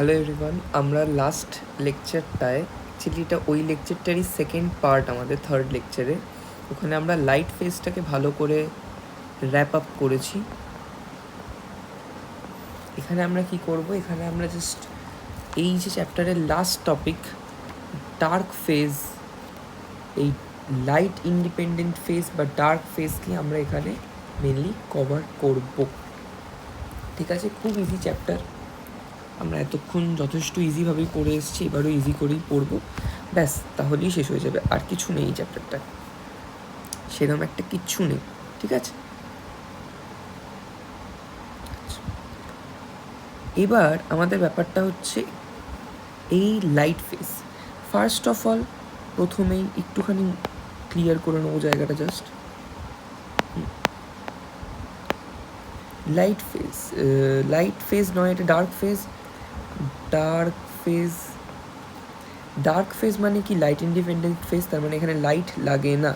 Hello everyone, আমরা last লেকচারটায় actually এটা ওই লেকচারটারই সেকেন্ড পার্ট, আমাদের থার্ড লেকচারে ওখানে আমরা লাইট ফেজটাকে ভালো করে র্যাপ আপ করেছি। এখানে আমরা কি করব, এখানে আমরা জাস্ট এই যে চ্যাপ্টারের লাস্ট টপিক ডার্ক ফেজ, এই লাইট ইন্ডিপেন্ডেন্ট ফেজ বা ডার্ক ফেজকে আমরা এখানে মেনলি কভার করব। ঠিক আছে, খুব ইজি চ্যাপ্টার, আমরা এতক্ষণ যথেষ্ট ইজিভাবেই পড়ে এসেছি, এবারও ইজি করেই পড়বো, ব্যাস তাহলেই শেষ হয়ে যাবে। আর কিছু নেই এই চ্যাপ্টারটা, সেরকম একটা কিচ্ছু নেই। ঠিক আছে, এবার আমাদের ব্যাপারটা হচ্ছে এই light phase. First of all প্রথমেই একটুখানি ক্লিয়ার করে নেবো জায়গাটা, just light phase. Light phase নয়, এটা dark phase. Dark phase, dark phase মানে কি লাইট ইন্ডিপেন্ডেন্ট ফেজ, তার মানে এখানে লাইট লাগে না।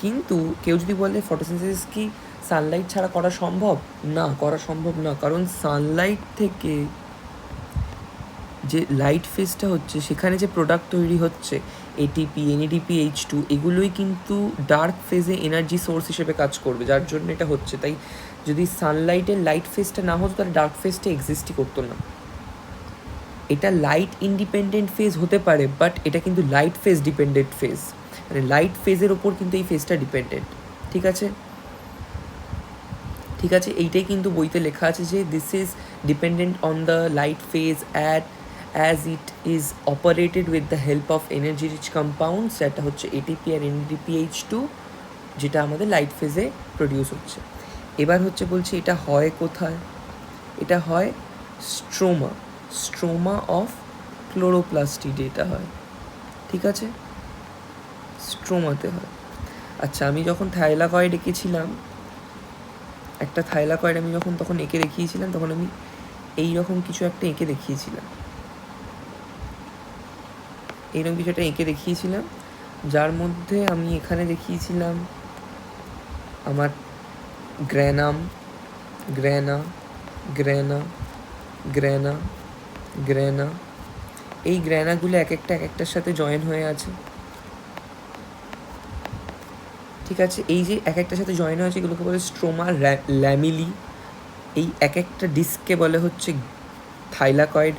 কিন্তু কেউ যদি বলে ফটোসিনথেসিস কি সানলাইট ছাড়া করা সম্ভব? না, করা সম্ভব না, কারণ সানলাইট থেকে যে লাইট ফেজটা হচ্ছে সেখানে যে প্রোডাক্ট তৈরি হচ্ছে এটিপি, এনএডিপি, H2, এগুলোই কিন্তু ডার্ক ফেজে এনার্জি সোর্স হিসেবে কাজ করবে, যার জন্য এটা হচ্ছে। তাই যদি সানলাইটের লাইট ফেজটা না হতো তাহলে ডার্ক ফেজটা এক্সিস্টই করতো না। এটা লাইট ইন্ডিপেন্ডেন্ট ফেজ হতে পারে, বাট এটা কিন্তু লাইট ফেজ ডিপেন্ডেন্ট ফেজ, মানে লাইট ফেজের ওপর কিন্তু এই ফেজটা ডিপেন্ডেন্ট। ঠিক আছে, ঠিক আছে, এইটাই কিন্তু বইতে লেখা আছে যে this is dependent on the light phase as it is operated with the help of energy rich compounds, যেটা হচ্ছে এটিপি আর এনএডিপি, H2, যেটা আমাদের লাইট ফেজে প্রডিউস হচ্ছে। এবার হচ্ছে বলছি এটা হয় কোথায়? এটা হয় স্ট্রোমা অফ ক্লোরোপ্লাস্টিডে এটা হয়। ঠিক আছে, স্ট্রোমাতে হয়। আচ্ছা, আমি যখন থাইলাকয়েড এঁকেছিলাম, একটা থাইলাকয়েড আমি যখন তখন এঁকে দেখিয়েছিলাম, তখন আমি এইরকম কিছু একটা এঁকে দেখিয়েছিলাম, এইরকম কিছু একটা এঁকে দেখিয়েছিলাম, যার মধ্যে আমি এখানে দেখিয়েছিলাম আমার গ্র্যানাম, গ্র্যানা, গ্র্যানা, গ্র্যানা, গ্র্যানা, এই গ্র্যানাগুলো এক একটার সাথে জয়েন হয়ে আছে। ঠিক আছে, এই যে এক একটার সাথে জয়েন হয়েছে এগুলোকে বলে স্ট্রোমা ল্যামিলি। এই এক একটা ডিস্ককে বলে হচ্ছে থাইলাকয়েড,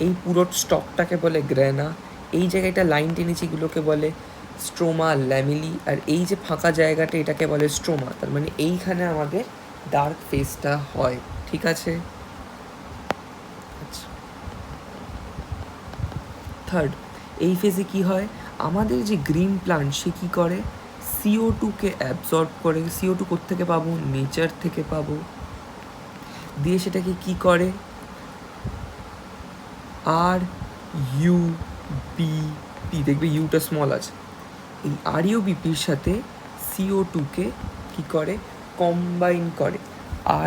এই পুরো স্টকটাকে বলে গ্র্যানা, এই জায়গাটা লাইন টেনেছি এগুলোকে বলে স্ট্রোমা ল্যামিলি, আর এই যে ফাঁকা জায়গাটা এটাকে বলে স্ট্রোমা। তার মানে এইখানে আমাদের ডার্ক ফেজটা হয়। ঠিক আছে, আচ্ছা, থার্ড, এই ফেজে কি হয়, আমাদের যে গ্রিন প্লান্ট সে কী করে, CO2কে অ্যাবজর্ব করে। CO2 কোত্থেকে পাবো? নেচার থেকে পাবো। দিয়ে সেটাকে কি করে, RUBP, দেখবে ইউটা স্মল আছে, এই RUBPর সাথে CO2কে কি করে, কম্বাইন করে।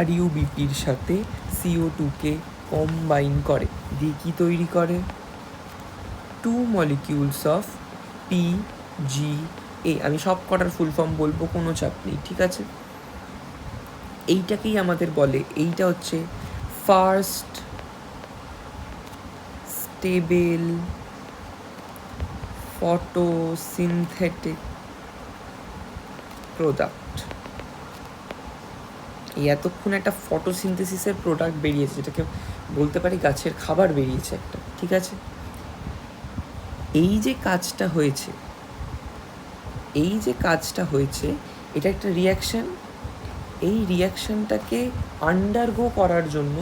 RUBPর সাথে CO2কে কম্বাইন করে, দিয়ে কি তৈরি করে, 2 molecules of PGA। আমি সব কটার ফুল ফর্ম বলবো, কোনো চাপ নেই। ঠিক আছে, এইটাকেই আমাদের বলে, এইটা হচ্ছে ফার্স্ট স্টেবল ফটোসিনথেটিক প্রোডাক্ট। এই এতক্ষণ একটা ফটোসিনথেসিসের প্রোডাক্ট বেরিয়েছে, যেটাকে বলতে পারি গাছের খাবার বেরিয়েছে একটা। ঠিক আছে, এই যে কাজটা হয়েছে, এই যে কাজটা হয়েছে, এটা একটা রিয়াকশান। এই রিয়াকশানটাকে আন্ডারগো করার জন্য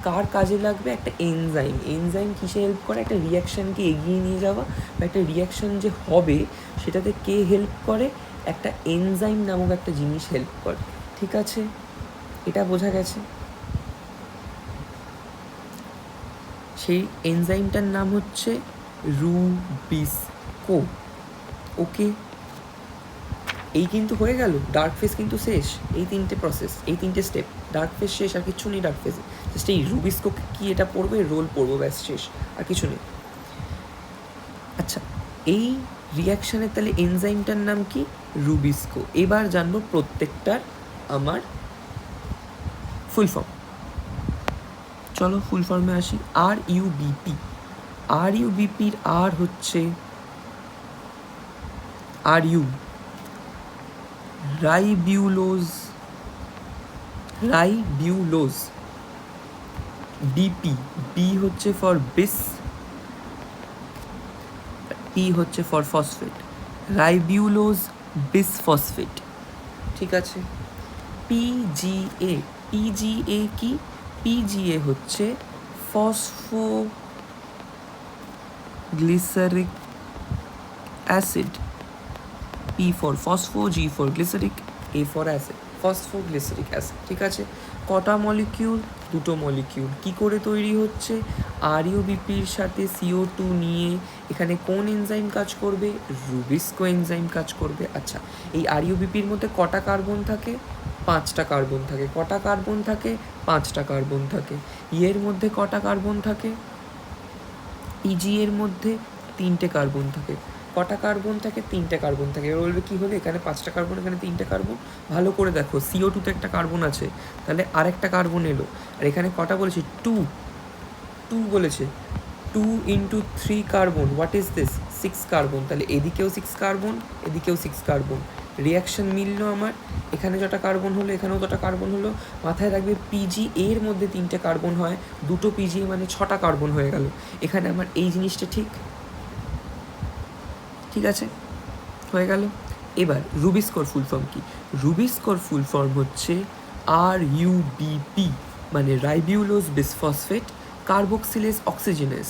কার কাজে লাগবে? একটা এনজাইম। এনজাইম কিসে হেল্প করে? একটা রিয়াকশানকে এগিয়ে নিয়ে যাওয়া বা একটা রিয়াকশান যে হবে সেটাতে কে হেল্প করে? একটা এনজাইম নামক একটা জিনিস হেল্প করে। ঠিক আছে, এটা বোঝা গেছে। সেই এনজাইমটার নাম হচ্ছে রুবিস্কো। ওকে, এই কিন্তু হয়ে গেল, ডার্ক ফেজ কিন্তু শেষ। এই তিনটে প্রসেস, এই তিনটে স্টেপ, ডার্ক ফেজ শেষ, আর কিছু নেই ডার্ক ফেজে। জাস্ট এই রুবিস্কো কি এটা পড়বে, রোল পড়বো, ব্যাস শেষ, আর কিছু নেই। আচ্ছা, এই রিয়াকশানের তাহলে এনজাইমটার নাম কি? রুবিস্কো। এবার জানবো প্রত্যেকটার আমার ফুল ফর্ম। চলো ফুল ফর্মে আসি। RUBP, RUBPর আর হচ্ছে RU, ribulose, ribulose. BP, B হচ্ছে ফর বিস, P হচ্ছে ফর ফসফেট, রাইবিউলোজ বিসফসফেট। ঠিক আছে। PGA, PGA কি? PGA হচ্ছে phosphoglyceric acid. P for ফসফো, G for glyceric, A for acid, phosphoglyceric acid. ঠিক আছে। কটা মলিকিউল? দুটো মলিকিউল। কি করে তৈরি হচ্ছে? RUBPর সাথে CO2 নিয়ে এখানে কোন এনজাইম কাজ করবে? রুবিস্কো এনজাইম কাজ করবে। আচ্ছা, এই RUBPর মধ্যে কটা কার্বন থাকে? 5টা কার্বন থাকে। কটা কার্বন থাকে? 5টা কার্বন থাকে। এর মধ্যে কটা কার্বন থাকে? PG এর মধ্যে 3টে কার্বন থাকে। কটা কার্বন থাকে? 3টে কার্বন থাকে। এবার বলবে কী হলো, এখানে 5টা কার্বন, এখানে 3টে কার্বন। ভালো করে দেখো, CO2 তে একটা কার্বন আছে, তাহলে আরেকটা কার্বন এলো। আর এখানে কটা বলেছে? 2 বলেছে। 2 × 3 carbon, what is this? 6 carbon. তাহলে এদিকেও 6 কার্বন, এদিকেও 6 কার্বন। রিয়াকশন মিললো আমার, এখানে যটা কার্বন হলো এখানেও তটা কার্বন হলো। মাথায় রাখবে PG এর মধ্যে 3টে কার্বন হয়, দুটো PG মানে 6টা কার্বন হয়ে গেল। এখানে আমার এই জিনিসটা ঠিক, ঠিক আছে, হয়ে গেল। এবার রুবিস্কোর ফুল ফর্ম কি? রুবিস্কোর ফুল ফর্ম হচ্ছে RUBP, মানে ribulose bisphosphate carboxylase oxygenase,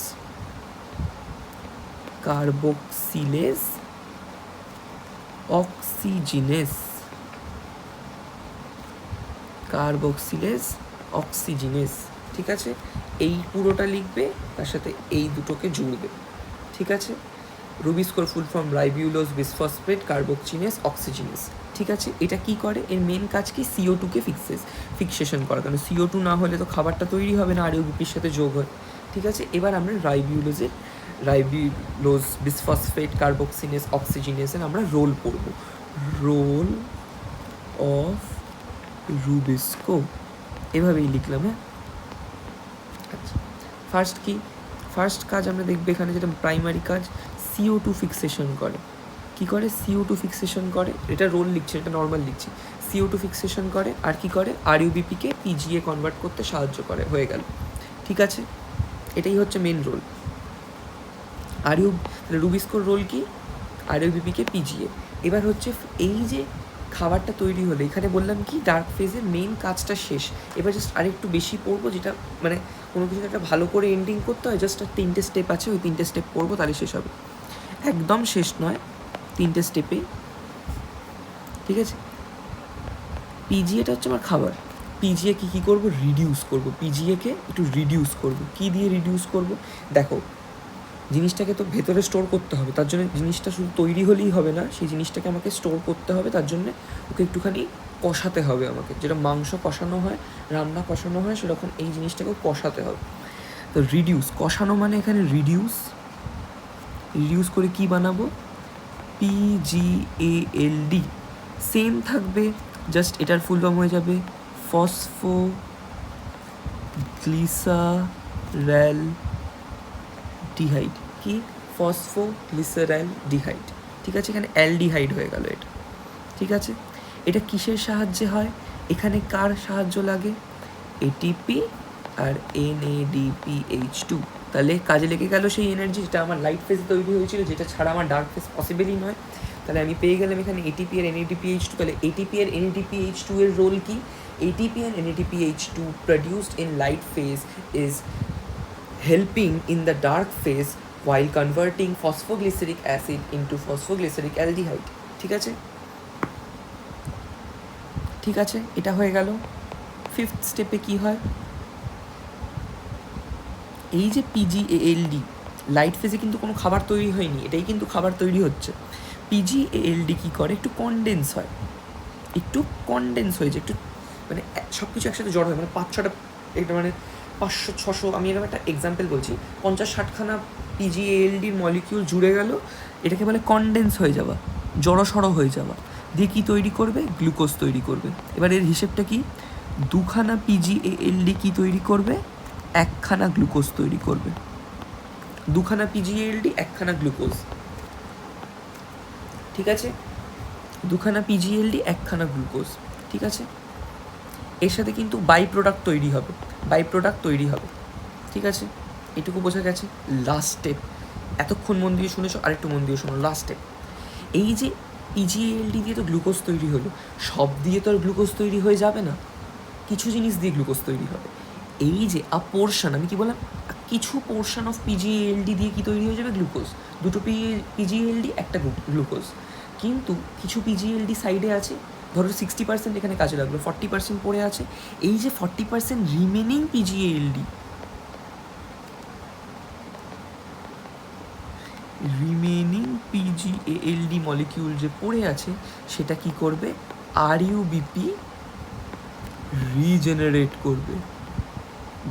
carboxylase oxygenase, carboxylase oxygenase. ঠিক আছে। এই পুরোটা লিখবে, তার সাথে এই দুটোকে জুড়বে। ঠিক আছে। রুবিস্কোর full form ribulose bisphosphate carboxylase oxygenase. ঠিক আছে। এটা কি করে? এর মেন কাজ কি? CO2 কে ফিক্সেশন করা, কারণ CO2 না হলে তো খাবারটা তৈরি হবে না, RUBPর সাথে যোগ হয়। ঠিক আছে। এবার আমরা রাইবিউলোজ বিসফসফেট কার্বক্সিলেজ অক্সিজেনেসের আমরা রোল পড়ব। রোল অফ রুবিস্কো, এভাবেই লিখলাম। হ্যাঁ, আচ্ছা। ফার্স্ট কি? ফার্স্ট কাজ আমরা দেখবে এখানে যেটা প্রাইমারি কাজ, CO2 ফিক্সেশন করে। কি করে? CO2 ফিক্সেশন করে। এটা রোল লিখছে, এটা নর্মাল লিখছি। CO2 ফিক্সেশন করে, আর কি করে? RUBPকে PGA কনভার্ট করতে সাহায্য করে। হয়ে গেল। ঠিক আছে। এটাই হচ্ছে মেন রোল। রুবিস্কোর রোল কি? RUBPকে PGA। এবার হচ্ছে এই যে খাবারটা তৈরি হলো, এখানে বললাম কি ডার্ক ফেজের মেন কাজটা শেষ। এবার জাস্ট আরেকটু বেশি পড়বো, যেটা মানে কোনো কিছু একটা ভালো করে এন্ডিং করতে হয়, জাস্ট 3টে স্টেপ আছে, ওই 3টে স্টেপ পড়বো, তাহলে শেষ হবে। একদম শেষ নয়, 3টে স্টেপে। ঠিক আছে। PGAটা হচ্ছে আমার খাবার। PGA কী করবো? রিডিউস করবো। PGAকে একটু রিডিউস করবো। কী দিয়ে রিডিউস করবো? দেখো, জিনিসটাকে তো ভেতরে স্টোর করতে হবে, তার জন্য জিনিসটা শুধু তৈরি হলেই হবে না, সেই জিনিসটাকে আমাকে স্টোর করতে হবে। তার জন্য ওকে একটুখানি কষাতে হবে আমাকে, যেটা মাংস কষানো হয়, রান্না কষানো হয়, সেরকম এই জিনিসটাকেও কষাতে হবে। তো রিডিউস, কষানো মানে এখানে রিডিউস করে কি বানাবো? PGALD। সেম থাকবে, জাস্ট এটার ফুল ফর্ম হয়ে যাবে ফসফোগ্লিসারলডিহাইড। কি? ফসফোগ্লিসারলডিহাইড। ঠিক আছে। এখানে অ্যালডিহাইড হয়ে গেল এটা। ঠিক আছে। এটা কিসের সাহায্যে হয়? এখানে কার সাহায্য লাগে? ATP আর NADPH2। তাহলে কাজে লেগে গেল সেই এনার্জি, যেটা আমার লাইট ফেজে তৈরি হয়েছিল, যেটা ছাড়া আমার ডার্ক ফেজ পসিবলই নয়। তাহলে আমি পেয়ে গেলাম এখানে ATP আর NADPH2। তাহলে ATP আর NADPH2 এর রোল কি? ATP and NADPH2 produced in light phase is helping in the dark phase while converting phosphoglyceric acid into phosphoglyceric aldehyde. ঠিক আছে। ঠিক আছে, এটা হয়ে গেল। 5th স্টেপে কি হয়? এই যে PGALD, লাইট ফেজে কিন্তু কোনো খাবার তৈরি হয়নি, এটাই কিন্তু খাবার তৈরি হচ্ছে। PGALD কী করে? একটু কনডেন্স হয়, একটু মানে সব কিছু একসাথে জড় হয়, মানে 5-6টা, একটা মানে 500-600, আমি এরকম একটা এক্সাম্পল বলছি, 50-60খানা PGALDর মলিকিউল জুড়ে গেল, এটাকে বলে কনডেন্স হয়ে যাওয়া, জড়সড় হয়ে যাওয়া। দিয়ে কী তৈরি করবে? গ্লুকোজ তৈরি করবে। এবার এর হিসেবটা কি? 2খানা PGALD কি তৈরি করবে? একখানা গ্লুকোজ তৈরি করবে, দুখানা পিজিএলডি একখানা গ্লুকোজ, ঠিক আছে, দুখানা পিজিএলডি একখানা গ্লুকোজ, ঠিক আছে। এর সাথে কিন্তু বাই প্রোডাক্ট তৈরি হবে, বাই প্রোডাক্ট তৈরি হবে, ঠিক আছে, এটুকু বোঝা গেছে। লাস্ট স্টেপ, এতক্ষণ মন দিয়ে শুনেছো, আরেকটু মন দিয়ে শোনো, লাস্ট স্টেপ। এই যে পিজিএলডি দিয়ে তো গ্লুকোজ তৈরি হলো, সব দিয়ে তো আর গ্লুকোজ তৈরি হয়ে যাবে না, কিছু জিনিস দিয়ে গ্লুকোজ তৈরি হবে। এই যে পোর্শন, আমি কি বললাম, কিছু পোর্শন অফ পিজিএলডি দিয়ে কি তৈরি হয়ে যাবে, গ্লুকোজ, দুটো পিজিএলডি একটা গ্লুকোজ। কিন্তু কিছু পিজিএলডি সাইডে আছে, ধরো 60% এখানে কাজে লাগলো, 40% পড়ে আছে। এই যে 40% remaining PGLD, remaining PGLD molecule যে পড়ে আছে, সেটা কি করবে, আরইউবিপি রিজেনারেট করবে।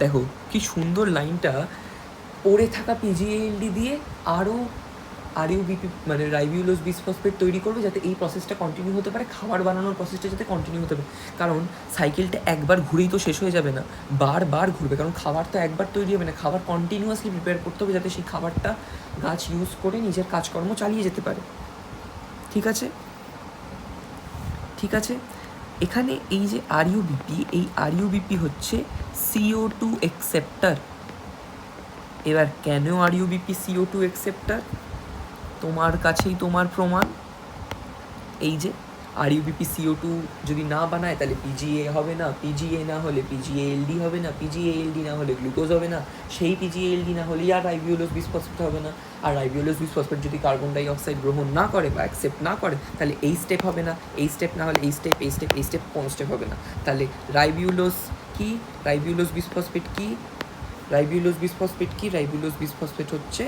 দেখো কি সুন্দর লাইনটা, পড়ে থাকা পিজিএলডি দিয়ে আরও আরইউবিপি মানে রাইবিউলোজ বিসফসফেট তৈরি করবে, যাতে এই প্রসেসটা কন্টিনিউ হতে পারে, খাবার বানানোর প্রসেসটা যাতে কন্টিনিউ হতে পারে। কারণ সাইকেলটা একবার ঘুরেই তো শেষ হয়ে যাবে না, বারবার ঘুরবে, কারণ খাবার তো একবার তৈরি হবে না, খাবার কন্টিনিউয়াসলি প্রিপেয়ার করতে হবে, যাতে সেই খাবারটা গাছ ইউজ করে নিজের কাজকর্ম চালিয়ে যেতে পারে, ঠিক আছে, ঠিক আছে। এখানে এই যে আরইউবিপি, এই আরইউবিপি হচ্ছে CO2 অ্যাকসেপ্টার। এবার কেন আরইউবিপি CO2 অ্যাকসেপ্টার, তোমার কাছেই তোমার প্রমাণ। এই যে আরইউবিপি CO2 যদি না বানায় তাহলে পিজিএ হবে না, পিজিএ না হলে পিজিএলডি হবে না, পিজিএলডি না হলে গ্লুকোজ হবে না, সেই পিজিএলডি না হলে আর রাইবিউলোজ বিসফসফেট হবে না, আর রাইবিউলোজ বিসফসফেট যদি কার্বন ডাই অক্সাইড গ্রহণ না করে বা অ্যাকসেপ্ট না করে, তাহলে এই স্টেপ হবে না, এই স্টেপ না হলে এই স্টেপ, এই স্টেপ, এই স্টেপ, কোন স্টেপ হবে না। তাহলে রাইবিউলোজ কি, রাইবিউলোজ বিসফসফেট কি, রাইবিউলোজ বিসফসফেট কি, রাইবিউলোজ বিসফসফেট হচ্ছে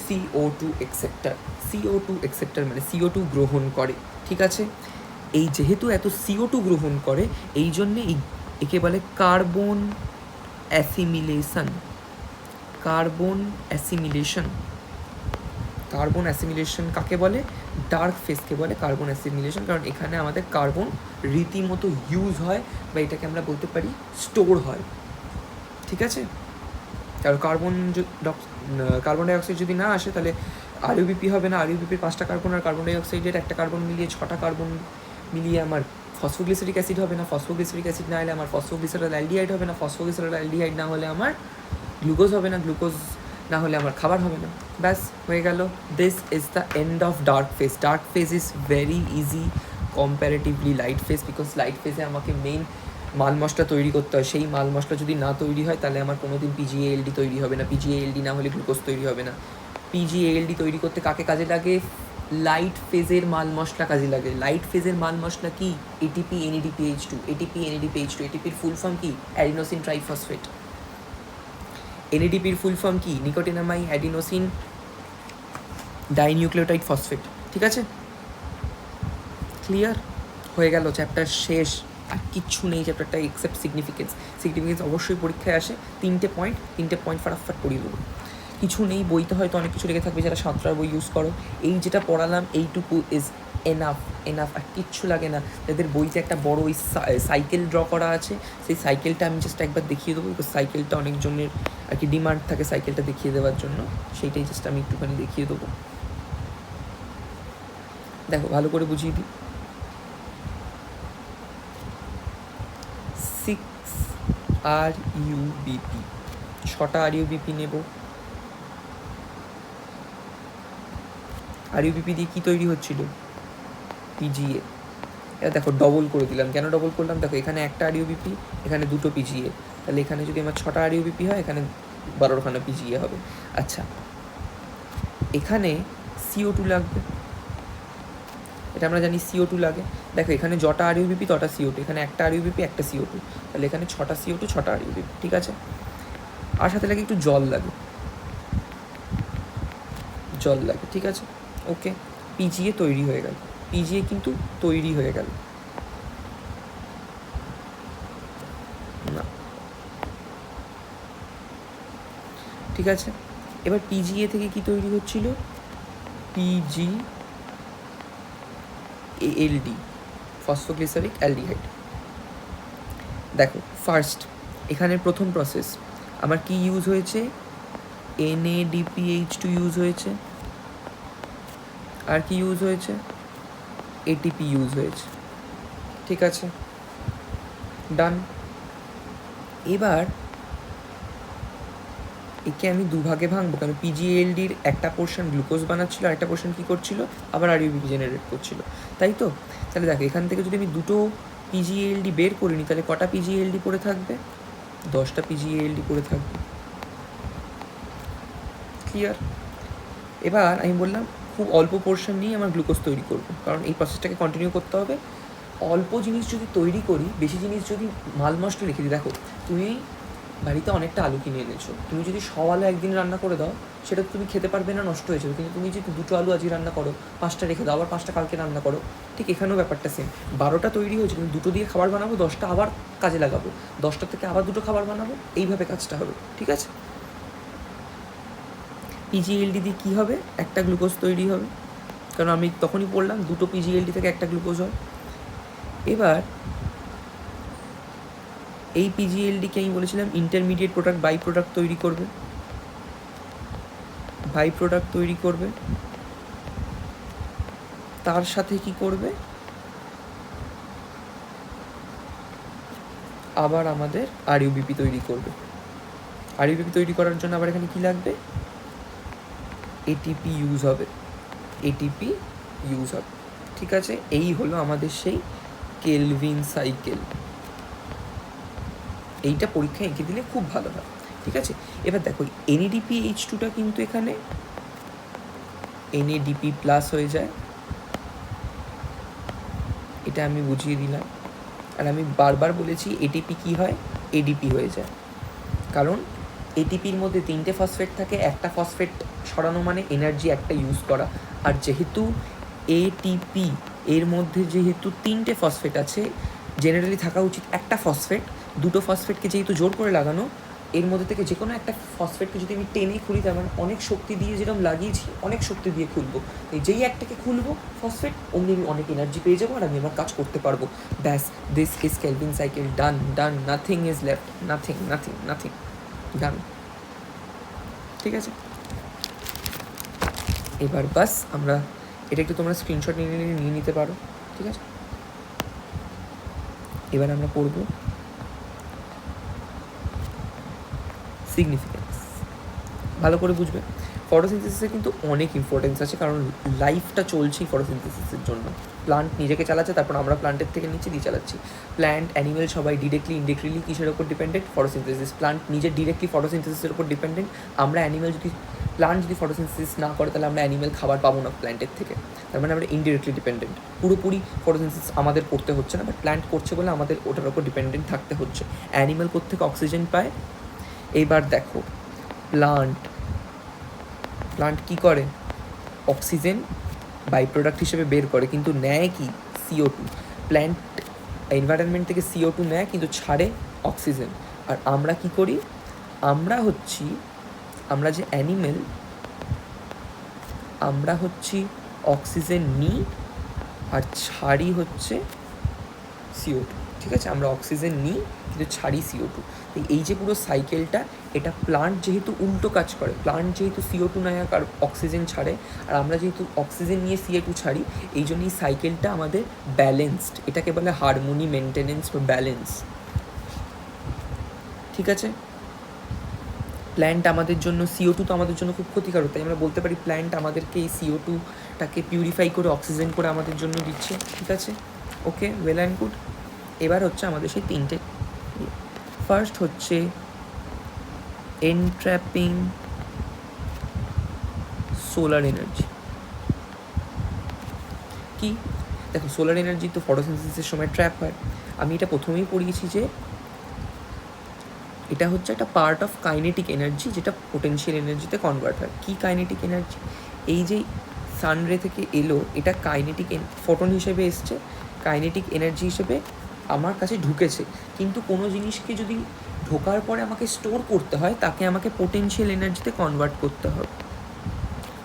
CO2 অ্যাকসেপ্টার। CO2 অ্যাকসেপ্টার মানে CO2 গ্রহণ করে, ঠিক আছে। এই যেহেতু এত CO2 গ্রহণ করে, এই জন্যে একে বলে carbon assimilation, carbon assimilation. Carbon assimilation কাকে বলে, ডার্ক ফেজকে বলে কার্বন অ্যাসিমিলেশন, কারণ এখানে আমাদের কার্বন রীতিমতো ইউজ হয়, বা এটাকে আমরা বলতে পারি স্টোর হয়, ঠিক আছে। কারণ কার্বন ডাইঅক্সাইড যদি না আসে তাহলে আরইউবিপি হবে না, আরইউবিপির 5টা কার্বন আর কার্বন ডাইঅক্সাইডের একটা কার্বন মিলিয়ে 6টা কার্বন মিলিয়ে আমার ফসফোগ্লিসারিক অ্যাসিড হবে না, ফসফোগ্লিসারিক অ্যাসিড না হলে আমার ফসফোগ্লিসারাল অ্যালডিহাইড হবে না, ফসফোগ্লিসারাল অ্যালডিহাইড না হলে আমার গ্লুকোজ হবে না, গ্লুকোজ না হলে আমার খাবার হবে না, ব্যাস হয়ে গেল। This is the end of dark phase. Dark phase is very easy comparatively light phase, because light ফেজে আমাকে মেইন মাল মশলা তৈরি করতে হয়, সেই মাল মশলা যদি না তৈরি হয় তাহলে আমার কোনো দিন পিজিএলডি তৈরি হবে না, পিজিএলডি না হলে গ্লুকোজ তৈরি হবে না। পিজিএলডি তৈরি করতে কাকে কাজে লাগে, লাইট ফেজের মাল মশলা কাজে লাগে। লাইট ফেজের মাল মশলা কি, এটিপি NADPH2, এটিপি NADPH2, এটিপির ফুল ফর্ম কি, অ্যাডিনোসিন ট্রাইফসফেট। NADPর ফুল ফর্ম কি, নিকোটিনামাইড অ্যাডিনোসিন ডাইনিউক্লিওটাইড ফসফেট, ঠিক আছে, ক্লিয়ার হয়ে গেল, চ্যাপ্টার শেষ, আর কিচ্ছু নেই চ্যাপ্টারটা এক্সেপ্ট সিগনিফিকেন্স। সিগনিফিকেন্স অবশ্যই পরীক্ষায় আসে, 3টে পয়েন্ট ফাটাফাট পড়িয়ে দেবো, কিছু নেই, বইতে হয়তো অনেক কিছু লেগে থাকবে, যারা সাঁতরার বই ইউজ করো, এই যেটা পড়ালাম এইটুকু ইজ এনাফ, আর কিচ্ছু লাগে না। যাদের বইতে একটা বড় ওই সাইকেল ড্র করা আছে, সেই সাইকেলটা আমি জাস্ট একবার দেখিয়ে দেবো, বিকজ সাইকেলটা অনেকজনের আর কি ডিমান্ড থাকে সাইকেলটা দেখিয়ে দেওয়ার জন্য, সেইটাই জাস্ট আমি একটুখানি দেখিয়ে দেবো। দেখো ভালো করে বুঝিয়ে দিই, 6 RUBP, 6টা RUBP নেব। আরইউবিপি দিয়ে কী তৈরি হচ্ছিল, পিজিএ। এবার দেখো ডবল করে দিলাম, কেন ডবল করলাম, দেখো এখানে একটা আরইউবিপি, এখানে দুটো পিজিএ, তাহলে এখানে যদি আমার 6টা আরইউবিপি হয়, এখানে 12খানা পিজিএ হবে। আচ্ছা, এখানে CO2 লাগবে, এটা আমরা জানি CO2 লাগে। দেখো এখানে যটা আরইউবিপি তটা CO2, এখানে একটা আরইউবিপি একটা CO2, তাহলে এখানে 6টা CO2 6টা আরইউবিপি, ঠিক আছে। আর সাথে লাগে একটু জল লাগে, জল লাগে, ঠিক আছে, ওকে। পিজিএ তৈরি হয়ে গেল, পিজিএ কিন্তু তৈরি হয়ে গেল না, ঠিক আছে। এবার পিজিএ থেকে কি তৈরি হচ্ছিল, PGALD, ফসফোগ্লিসারিক অ্যালডিহাইড। দেখো ফার্স্ট এখানে প্রথম প্রসেস, আমার কি ইউজ হয়েছে, NADPH2 ইউজ হয়েছে, আর কি ইউজ হয়েছে, ATP ইউজ হয়েছে। ঠিক আছে, ডান। এবার একে আমি দুভাগে ভাঙবো, কারণ PGLDর একটা পোর্শন গ্লুকোজ বানাচ্ছিল, আর একটা পোর্শন কী করছিল, আবার RUBP জেনারেট করছিল, তাই তো? তাহলে দেখো এখান থেকে যদি আমি দুটো PGLD বের করিনি, তাহলে কটা PGLD পড়ে থাকবে, 10টা PGLD পড়ে থাকবে। ক্লিয়ার? এবার আমি বললাম খুব অল্প পোর্শন নিয়ে আমার গ্লুকোজ তৈরি করবো, কারণ এই প্রসেসটাকে কন্টিনিউ করতে হবে। অল্প জিনিস যদি তৈরি করি, বেশি জিনিস যদি মাল মশলা রেখে দিই, দেখো তুমি বাড়িতে অনেকটা আলু কিনে এনেছো, তুমি যদি সব আলু একদিন রান্না করে দাও, সেটা তুমি খেতে পারবে না, নষ্ট হয়ে যাবে। কিন্তু তুমি যদি দুটো আলু আজকে রান্না করো, 5টা রেখে দাও, আবার 5টা কালকে রান্না করো, ঠিক এখানেও ব্যাপারটা সেম। 12টা তৈরি হয়েছে, কিন্তু দুটো দিয়ে খাবার বানাবো, 10টা আবার কাজে লাগাবো, 10টা থেকে আবার দুটো খাবার বানাবো, এইভাবে কাজটা হবে। ঠিক আছে? PGLD দিয়ে কী হবে, একটা গ্লুকোজ তৈরি হবে, কারণ আমি তখনই বললাম দুটো PGLD থেকে একটা গ্লুকোজ হয়। এবার এই PGLDকে আমি বলেছিলাম ইন্টারমিডিয়েট প্রোডাক্ট, বাই প্রোডাক্ট তৈরি করবে, বাই প্রোডাক্ট তৈরি করবে, তার সাথে কি করবে, আবার আমাদের RUBP তৈরি করবে। RUBP তৈরি করার জন্য আবার এখানে কি লাগবে, ATP ইউজ হবে, ATP ইউজ হবে। ঠিক আছে, এই হলো আমাদের সেই কেলভিন সাইকেল। এইটা পরীক্ষায় এঁকে দিলে খুব ভালো হয়। ঠিক আছে, এবার দেখো NADPH2টা কিন্তু এখানে NADP প্লাস হয়ে যায়, এটা আমি বুঝিয়ে দিলাম। আর আমি বারবার বলেছি ATP কি হয়, ADP হয়ে যায়, কারণ ATPর মধ্যে 3টে ফসফেট থাকে, একটা ফসফেট সরানো মানে এনার্জি একটা ইউজ করা। আর যেহেতু ATP এর মধ্যে যেহেতু 3টে ফসফেট আছে, জেনারেলি থাকা উচিত একটা ফসফেট, দুটো ফসফেটকে যেহেতু জোর করে লাগানো, এর মধ্যে থেকে যে কোনো একটা ফসফেটকে যদি আমি টেনে খুলি, তার মানে অনেক শক্তি দিয়ে, যেরকম লাগিয়েছি অনেক শক্তি দিয়ে খুলবো, এই যেই একটাকে খুলবো ফসফেট, অমনি আমি অনেক এনার্জি পেয়ে যাবো, আর আমি আমার কাজ করতে পারবো। ব্যাস, this is Calvin cycle, done done, nothing is left, nothing nothing nothing, done. ঠিক আছে, এবার বাস আমরা এটা একটু তোমরা স্ক্রিনশট নিয়ে নিতে পারো। ঠিক আছে, এবার আমরা পড়ব সিগনিফিকেন্স। ভালো করে বুঝবে, ফটোসিনথেসিসের কিন্তু অনেক ইম্পর্টেন্স আছে, কারণ লাইফটা চলছেই ফটোসিনথেসিসের জন্য। প্লান্ট নিজেকে চালাচ্ছে, তারপর আমরা প্লান্টের থেকে নিচে দিয়ে চালাচ্ছি। প্ল্যান্ট, অ্যানিমেল সবাই ডিরেক্টলি ইনডিরেক্টলি কিসের ওপর ডিপেন্ডেন্ট, ফটোসিনথেসিস। প্লান্ট নিজে ডিরেক্টলি ফটোসিনথেসিসের ওপর ডিপেন্ডেন্ট। আমরা অ্যানিমেল যদি, প্লান্ট যদি ফটোসিনথেসিস না করে, তাহলে আমরা অ্যানিমেল খাবার পাবো না প্ল্যান্টের থেকে, তার মানে আমরা ইনডিরেক্টলি ডিপেন্ডেন্ট। পুরোপুরি ফটোসিনথেসিস আমাদের করতে হচ্ছে না, বাট প্ল্যান্ট করছে বলে আমাদের ওটার ওপর ডিপেন্ডেন্ট থাকতে হচ্ছে। অ্যানিমেল কোত্থেকে অক্সিজেন পায়, এইবার দেখো প্লান্ট কী করে, অক্সিজেন বাই প্রোডাক্ট হিসেবে বের করে, কিন্তু নেয় কি, CO2। প্ল্যান্ট এনভায়রনমেন্ট থেকে CO2 নেয়, কিন্তু ছাড়ে অক্সিজেন। আর আমরা কি করি, আমরা যে অ্যানিমেল, আমরা হচ্ছি অক্সিজেন নিই আর ছাড়ি হচ্ছে CO2। ঠিক আছে, আমরা অক্সিজেন নিই কিন্তু ছাড়ি CO2। এই যে পুরো সাইকেলটা, এটা প্লান্ট যেহেতু উল্টো কাজ করে, প্লান্ট যেহেতু CO2 নেয় আর অক্সিজেন ছাড়ে, আর আমরা যেহেতু অক্সিজেন নিয়ে CO2 ছাড়ি, এই জন্য এই সাইকেলটা আমাদের ব্যালেন্সড। এটাকে বলে হারমোনি মেনটেনেন্স বা ব্যালেন্স। ঠিক আছে, প্ল্যান্ট আমাদের জন্য, CO2 তো আমাদের জন্য খুব ক্ষতিকারক, তাই আমরা বলতে পারি প্ল্যান্ট আমাদেরকে এই CO2টাকে পিউরিফাই করে অক্সিজেন করে আমাদের জন্য দিচ্ছে। ঠিক আছে, ওকে, ওয়েল অ্যান্ড গুড। এবার হচ্ছে আমাদের সেই তিনটে, ফার্স্ট হচ্ছে এনট্র্যাপিং সোলার এনার্জি। কি, দেখো সোলার এনার্জি তো ফটোসিনথেসিসের সময় ট্র্যাপ হয়। আমি এটা প্রথমেই পড়িয়েছি যে এটা হচ্ছে একটা পার্ট অফ কাইনেটিক এনার্জি, যেটা পোটেনশিয়াল এনার্জিতে কনভার্ট হয়। কি কাইনেটিক এনার্জি, এই যে সানরে থেকে এলো, এটা কাইনেটিক ফোটন হিসেবে এসছে, কাইনেটিক এনার্জি হিসেবে আমার কাছে ঢুকেছে। কিন্তু কোনো জিনিসকে যদি ঢোকার পরে আমাকে স্টোর করতে হয়, তাকে আমাকে পোটেনশিয়াল এনার্জিতে কনভার্ট করতে হবে।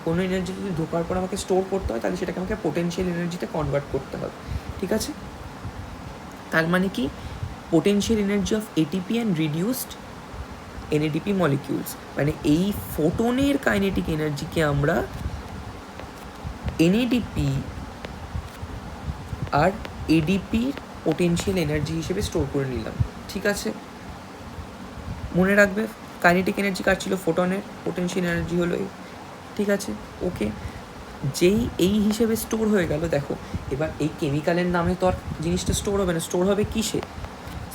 কোনো এনার্জি যদি ঢোকার পর আমাকে স্টোর করতে হয়, তাহলে সেটাকে আমাকে পোটেনশিয়াল এনার্জিতে কনভার্ট করতে হবে। ঠিক আছে, তার মানে কি, potential energy of ATP and reduced NADP molecules, মানে এই ফোটনের কাইনেটিক এনার্জিকে আমরা এনএডিপি আর এডিপির পোটেনশিয়াল এনার্জি হিসেবে স্টোর করে নিলাম। ঠিক আছে, মনে রাখবে কাইনেটিক এনার্জি কার ছিল? ফোটনের। পোটেনশিয়াল এনার্জি হলো এই। ঠিক আছে, ওকে। যেই এই হিসেবে স্টোর হয়ে গেল, দেখো এবার এই কেমিক্যালের নামে তো আর জিনিসটা স্টোর হবে না, স্টোর হবে কিসে?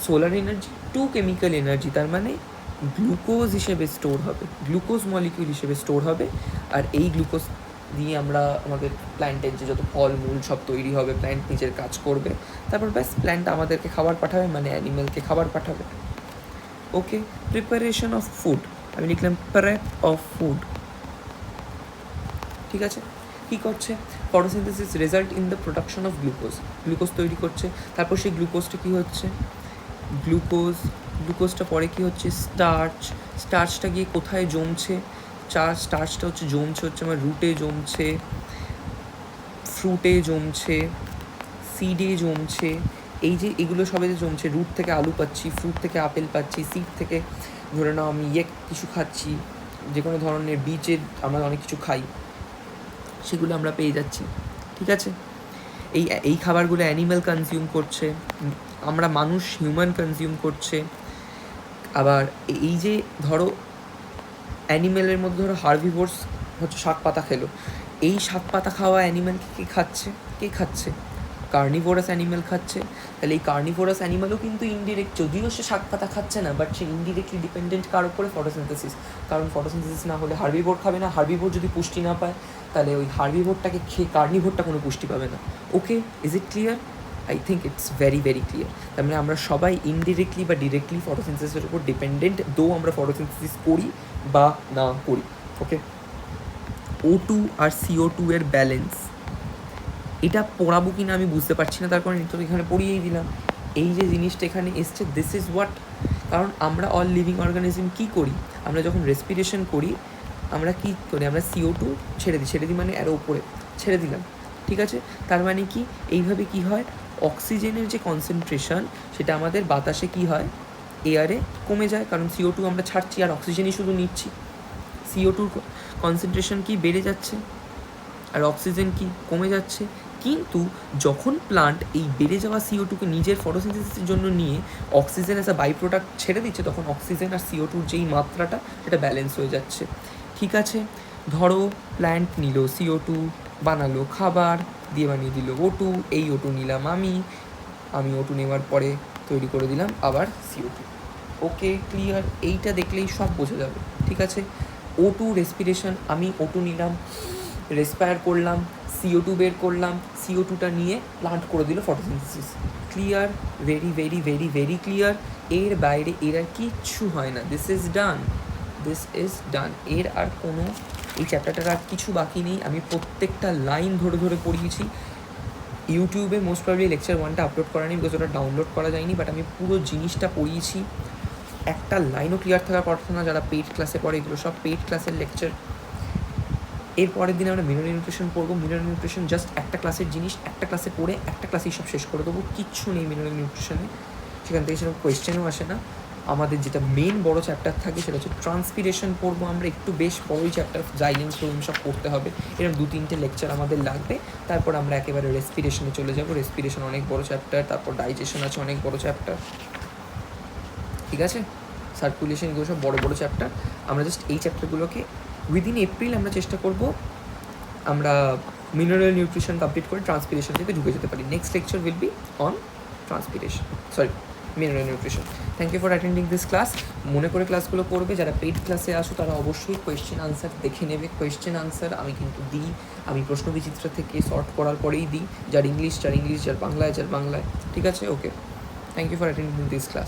Solar energy two chemical energy, তার মানে গ্লুকোজ হিসেবে স্টোর হবে, গ্লুকোজ মলিকিউল হিসেবে স্টোর হবে। আর এই গ্লুকোজ দিয়ে আমরা আমাদের প্ল্যান্টের যে যত ফল মূল সব তৈরি হবে, প্ল্যান্ট নিজের কাজ করবে, তারপর ব্যাস প্ল্যান্ট আমাদেরকে খাবার পাঠাবে, মানে অ্যানিমেলকে খাবার পাঠাবে। ওকে, প্রিপারেশন অফ ফুড, আমি লিখলাম প্রেপ অফ ফুড। ঠিক আছে, কী করছে? Photosynthesis result in the production of glucose, glucose তৈরি করছে। তারপর সেই গ্লুকোজটা কী হচ্ছে? গ্লুকোজটা পরে কী হচ্ছে? স্টার্চটা গিয়ে কোথায় জমছে? স্টার্চটা হচ্ছে আমার রুটে জমছে, ফ্রুটে জমছে, সিডে জমছে। এই যে এগুলো সবে যে জমছে, রুট থেকে আলু পাচ্ছি, ফ্রুট থেকে আপেল পাচ্ছি, সিড থেকে ধরে নাও আমি কিছু খাচ্ছি, যে কোনো ধরনের বীজের আমরা অনেক কিছু খাই, সেগুলো আমরা পেয়ে যাচ্ছি। ঠিক আছে, এই খাবারগুলো অ্যানিম্যাল কনজিউম করছে, আমরা মানুষ হিউম্যান কনজিউম করছে। আবার এই যে ধরো অ্যানিম্যালের মধ্যে ধরো হার্বিভোরস হচ্ছে শাক পাতা খেলো, এই শাক পাতা খাওয়া অ্যানিম্যালকে কে খাচ্ছে? কার্নিভোরাস অ্যানিম্যাল খাচ্ছে। তাহলে এই কার্নিভোরাস অ্যানিম্যালও কিন্তু ইনডিরেক্ট, যদিও সে শাক পাতা খাচ্ছে না, বাট সে ইনডিরেক্টলি ডিপেন্ডেন্ট কার উপরে? ফটোসিনথেসিস। কারণ ফটোসিনথেসিস না হলে হার্বিভোর খাবে না, হার্বিভোর যদি পুষ্টি না পায়, তাহলে ওই হার্বিভোরটাকে খেয়ে কার্নিভোরটা কোনো পুষ্টি পাবে না। Okay, is it clear? I think it's very very clear. তার মানে আমরা সবাই ইনডিরেক্টলি বা ডিরেক্টলি ফটোসিনথেসিসের উপর ডিপেন্ডেন্ট, দো আমরা ফটোসিনথেসিস করি বা না করি। ওকে, O2 আর CO2 এর ব্যালেন্স, এটা পড়াবো কি না আমি বুঝতে পারছি না, তার কারণ তো এখানে পড়িয়েই দিলাম। এই যে জিনিসটা এখানে এসছে, দিস ইজ হোয়াট, কারণ আমরা অল লিভিং অর্গানিজম কী করি? আমরা যখন রেসপিরেশন করি, আমরা কী করি? আমরা CO2 ছেড়ে দিই মানে আরও উপরে ছেড়ে দিলাম। ঠিক আছে, তার মানে কি এইভাবে কি হয়? অক্সিজেনের যে কনসেন্ট্রেশন, সেটা আমাদের বাতাসে কি হয়? এয়ারে কমে যায়, কারণ CO2 আমরা ছাড়ছি আর অক্সিজেনই শুধু নিচ্ছি। CO2 কনসেন্ট্রেশন কি বেড়ে যাচ্ছে আর অক্সিজেন কি কমে যাচ্ছে। কিন্তু যখন প্লান্ট এই বেড়ে যাওয়া CO2কে নিজের ফটোসিনথেসিসের জন্য নিয়ে oxygen as a by product ছেড়ে দিচ্ছে, তখন অক্সিজেন আর CO2-র যেই মাত্রাটা, সেটা ব্যালেন্স হয়ে যাচ্ছে। ঠিক আছে, ধরো প্ল্যান্ট নিল CO2, বানালো খাবার, দিয়ে বানিয়ে দিল O2, এই O2 নিলাম আমি O2 নেওয়ার পরে তৈরি করে দিলাম আবার CO2। ওকে, ক্লিয়ার? এইটা দেখলেই সব বোঝা যাবে। ঠিক আছে, O2 রেসপিরেশন, আমি O2 নিলাম, রেসপায়ার করলাম, CO2 বের করলাম, CO2টা নিয়ে প্লান্ট করে দিল photosynthesis. Clear? Very very very very clear. এর বাইরে এর আর কিচ্ছু হয় না। This is done. এর আর কোনো, এই চ্যাপ্টারটার আর কিছু বাকি নেই। আমি প্রত্যেকটা লাইন ধরে ধরে পড়িয়েছি। ইউটিউবে মোস্ট প্রবলি লেকচার 1টা আপলোড করা নেই, বিকজ ওটা ডাউনলোড করা যায়নি, বাট আমি পুরো জিনিসটা পড়িয়েছি। একটা লাইনও ক্লিয়ার থাকার কথা না। যারা পেইড ক্লাসে পড়ে, এগুলো সব পেইড ক্লাসের লেকচার। এর পরের দিনে আমরা মিনারেল নিউট্রিশন পড়বো। মিনারেল নিউট্রিশন জাস্ট একটা ক্লাসের জিনিস, একটা ক্লাসে পড়ে একটা ক্লাসেই সব শেষ করে দেবো। কিচ্ছু নেই মিনারেল নিউট্রিশনে, সেখান থেকে সেরকম কোয়েশ্চেনও আসে না। আমাদের যেটা মেন বড় চ্যাপ্টার থাকে, সেটা হচ্ছে ট্রান্সপিরেশন পড়বো আমরা, একটু বেশ বড়োই চ্যাপ্টার, জাইলেম ফ্লোয়েম সব পড়তে হবে। এরকম 2-3টে লেকচার আমাদের লাগবে। তারপর আমরা একেবারে রেসপিরেশনে চলে যাব। রেসপিরেশন অনেক বড় চ্যাপ্টার। তারপর ডাইজেশন আছে অনেক বড় চ্যাপ্টার। ঠিক আছে, সার্কুলেশন, এগুলো সব বড় বড় চ্যাপ্টার। আমরা জাস্ট এই চ্যাপ্টারগুলোকে উইদিন এপ্রিল আমরা চেষ্টা করব আমরা মিনারেল নিউট্রিশন কমপ্লিট করে ট্রান্সপিরেশন থেকে ঢুকে যেতে পারি। Next lecture will be on mineral nutrition. Thank you for attending this class. মনে করে ক্লাসগুলো করবে। যারা পেইড ক্লাসে আসো, তারা অবশ্যই কোয়েশ্চেন আনসার দেখে নেবে। কোয়েশ্চেন আনসার আমি কিন্তু দিই, আমি প্রশ্নবিচিত্র থেকে সর্ট করার পরেই দিই, যার ইংলিশ, যার বাংলায়। ঠিক আছে, okay, thank you for attending this class.